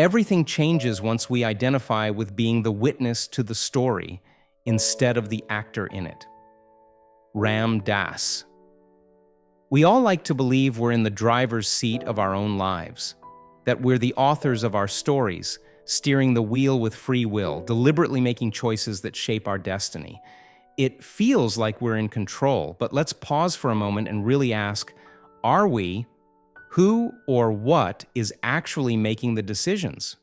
Everything changes once we identify with being the witness to the story instead of the actor in it. Ram Dass. We all like to believe we're in the driver's seat of our own lives, that we're the authors of our stories, steering the wheel with free will, deliberately making choices that shape our destiny. It feels like we're in control, but let's pause for a moment and really ask, are we? Who or what is actually making the decisions?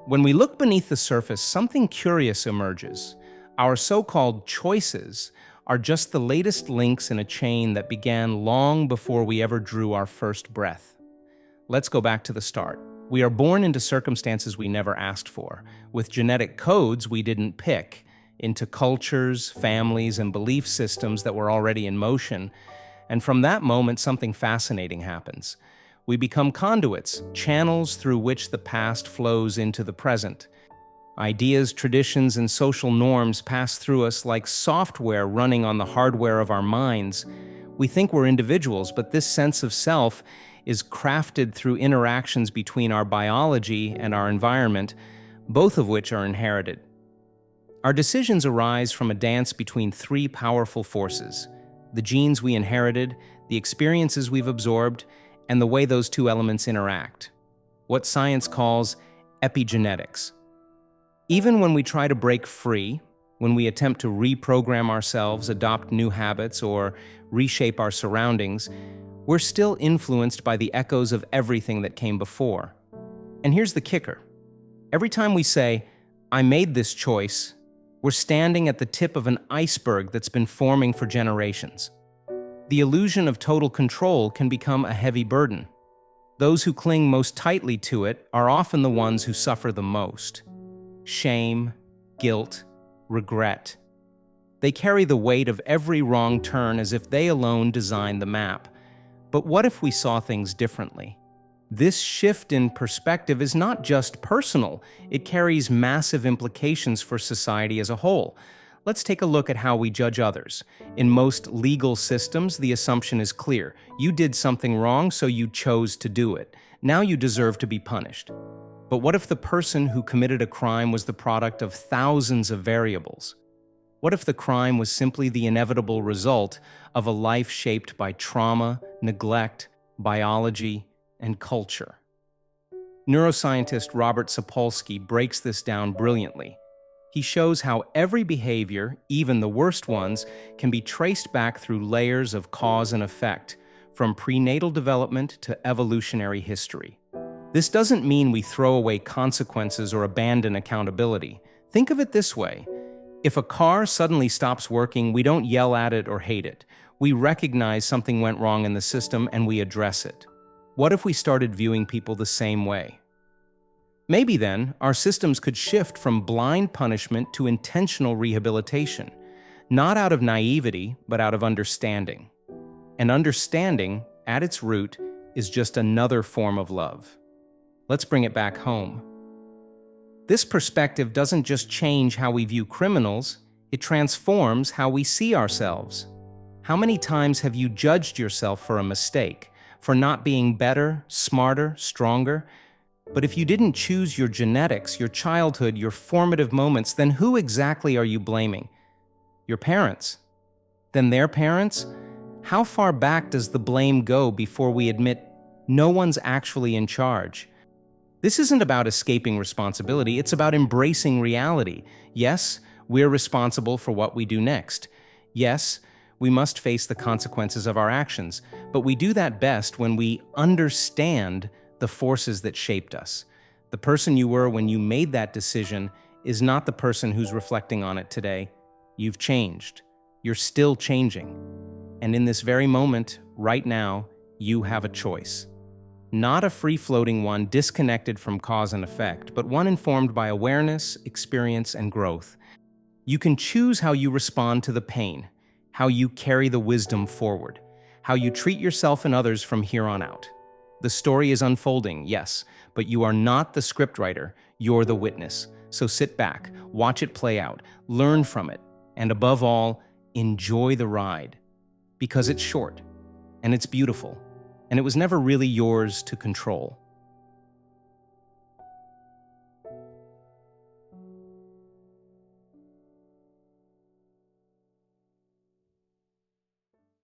When we look beneath the surface, something curious emerges. Our so-called choices are just the latest links in a chain that began long before we ever drew our first breath. Let's go back to the start. We are born into circumstances we never asked for, with genetic codes we didn't pick, into cultures, families, and belief systems that were already in motion. And from that moment, something fascinating happens. We become conduits, channels through which the past flows into the present. Ideas, traditions, and social norms pass through us like software running on the hardware of our minds. We think we're individuals, but this sense of self is crafted through interactions between our biology and our environment, both of which are inherited. Our decisions arise from a dance between three powerful forces: the genes we inherited, the experiences we've absorbed, and the way those two elements interact. What science calls epigenetics. Even when we try to break free, when we attempt to reprogram ourselves, adopt new habits, or reshape our surroundings, we're still influenced by the echoes of everything that came before. And here's the kicker. Every time we say, "I made this choice," we're standing at the tip of an iceberg that's been forming for generations. The illusion of total control can become a heavy burden. Those who cling most tightly to it are often the ones who suffer the most. Shame, guilt, regret. They carry the weight of every wrong turn as if they alone designed the map. But what if we saw things differently? This shift in perspective is not just personal, it carries massive implications for society as a whole. Let's take a look at how we judge others. In most legal systems, the assumption is clear. You did something wrong, so you chose to do it. Now you deserve to be punished. But what if the person who committed a crime was the product of thousands of variables? What if the crime was simply the inevitable result of a life shaped by trauma, neglect, biology, and culture? Neuroscientist Robert Sapolsky breaks this down brilliantly. He shows how every behavior, even the worst ones, can be traced back through layers of cause and effect, from prenatal development to evolutionary history. This doesn't mean we throw away consequences or abandon accountability. Think of it this way. If a car suddenly stops working, we don't yell at it or hate it. We recognize something went wrong in the system and we address it. What if we started viewing people the same way? Maybe then, our systems could shift from blind punishment to intentional rehabilitation, not out of naivety, but out of understanding. And understanding, at its root, is just another form of love. Let's bring it back home. This perspective doesn't just change how we view criminals, it transforms how we see ourselves. How many times have you judged yourself for a mistake, for not being better, smarter, stronger? But if you didn't choose your genetics, your childhood, your formative moments, then who exactly are you blaming? Your parents? Then their parents? How far back does the blame go before we admit no one's actually in charge? This isn't about escaping responsibility, it's about embracing reality. Yes, we're responsible for what we do next. Yes, we must face the consequences of our actions, but we do that best when we understand the forces that shaped us. The person you were when you made that decision is not the person who's reflecting on it today. You've changed. You're still changing. And in this very moment, right now, you have a choice. Not a free-floating one disconnected from cause and effect, but one informed by awareness, experience, and growth. You can choose how you respond to the pain, how you carry the wisdom forward, how you treat yourself and others from here on out. The story is unfolding, yes, but you are not the scriptwriter, you're the witness. So sit back, watch it play out, learn from it, and above all, enjoy the ride. Because it's short, and it's beautiful, and it was never really yours to control.